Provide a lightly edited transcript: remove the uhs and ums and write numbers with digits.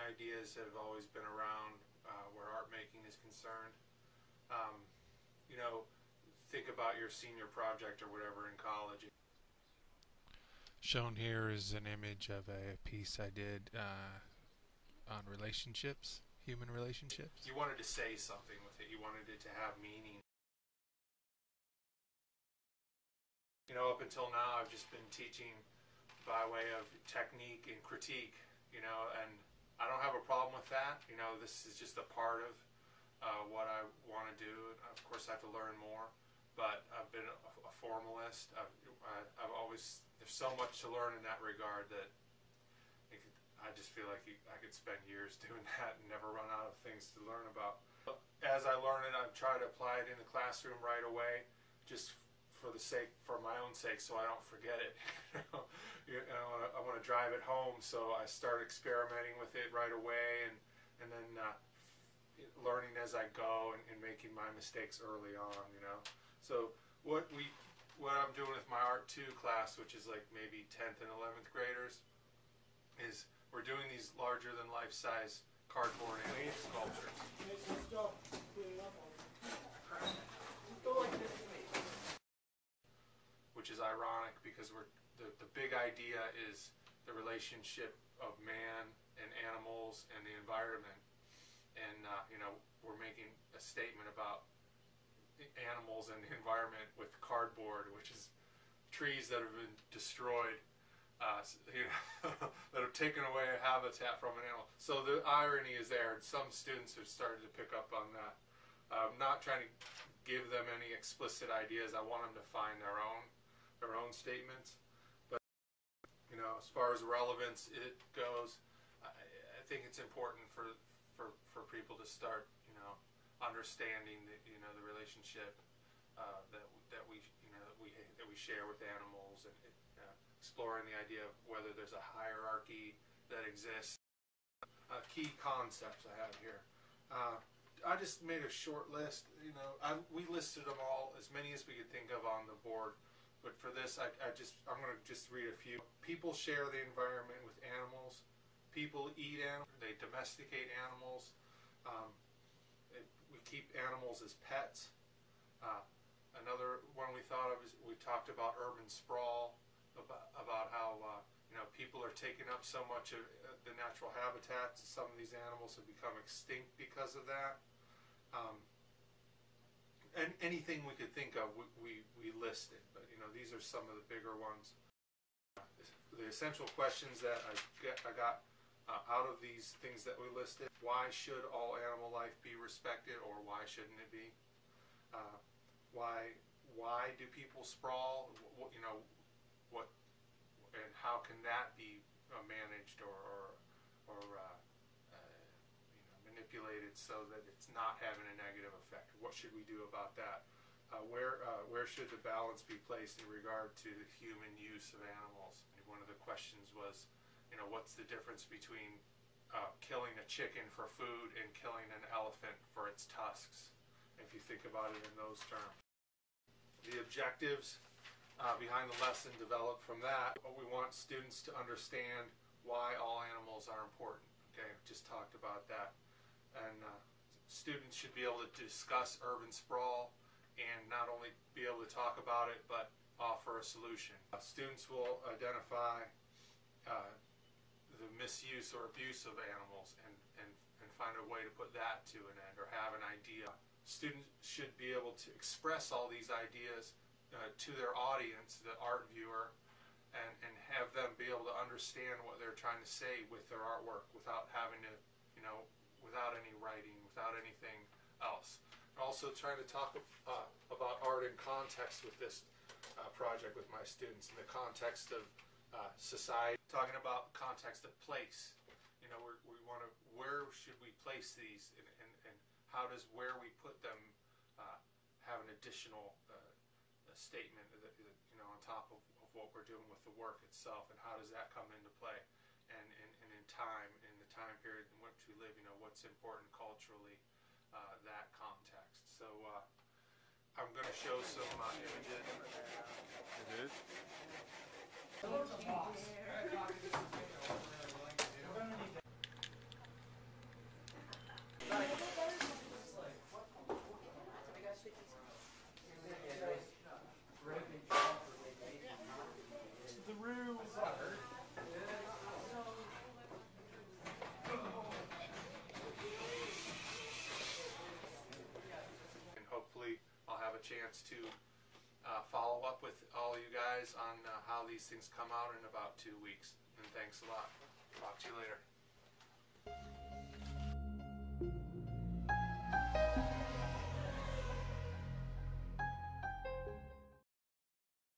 ideas that have always been around where art making is concerned. You know, think about your senior project or whatever in college. Shown here is an image of a piece I did on relationships, human relationships. You wanted to say something with it. You wanted it to have meaning. You know, up until now, I've just been teaching by way of technique and critique, you know, and I don't have a problem with that. You know, this is just a part of what I want to do. Of course, I have to learn more, but I've been a formalist. I've always, there's so much to learn in that regard that I just feel like I could spend years doing that and never run out of things to learn about. As I learn it, I try to apply it in the classroom right away, just for my own sake, so I don't forget it. I want to drive it home, so I start experimenting with it right away, and then learning as I go and making my mistakes early on. You know, so what I'm doing with my Art 2 class, which is like maybe 10th and 11th graders, is we're doing these larger than life size cardboard animal sculptures. Which is ironic because the big idea is the relationship of man and animals and the environment, and you know, we're making a statement about animals and the environment with cardboard, which is trees that have been destroyed, you know, that have taken away a habitat from an animal. So the irony is there, and some students have started to pick up on that. I'm not trying to give them any explicit ideas. I want them to find their own statements. But you know, as far as relevance it goes, I think it's important for people to start, you know, understanding the, you know, the relationship that we share with animals, and exploring the idea of whether there's a hierarchy that exists. Key concepts I have here. I just made a short list. You know, we listed them all, as many as we could think of, on the board. But for this, I'm going to just read a few. People share the environment with animals. People eat animals. They domesticate animals. We keep animals as pets. Another one we thought of is, we talked about urban sprawl, about how you know, people are taking up so much of the natural habitats. Some of these animals have become extinct because of that. And anything we could think of, we listed. But you know, these are some of the bigger ones. The essential questions that I got out of these things that we listed: why should all animal life be respected, or why shouldn't it be? Why do people sprawl? You know, what and how can that be managed or you know, manipulated so that it's not having a negative effect? What should we do about that? Where should the balance be placed in regard to the human use of animals? And one of the questions was, you know, what's the difference between killing a chicken for food and killing an elephant for its tusks, if you think about it in those terms? The objectives behind the lesson developed from that. We want students to understand why all animals are important. Okay, just talked about that. And students should be able to discuss urban sprawl, and not only be able to talk about it, but offer a solution. Students will identify the misuse or abuse of animals and find a way to put that to an end, or have an idea. Students should be able to express all these ideas to their audience, the art viewer, and have them be able to understand what they're trying to say with their artwork without having to, you know, without any writing, without anything else. And also trying to talk about art in context with this project with my students, in the context of society, talking about context of place. You know, we want to, where should we place these, and how does where we put them have an additional statement that, you know, on top of what we're doing with the work itself, and how does that come into play, and in time, in the time period in which we live, you know, what's important culturally, that context. So I'm going to show some images. It is. chance to follow up with all you guys on how these things come out in about 2 weeks. And thanks a lot. Talk to you later.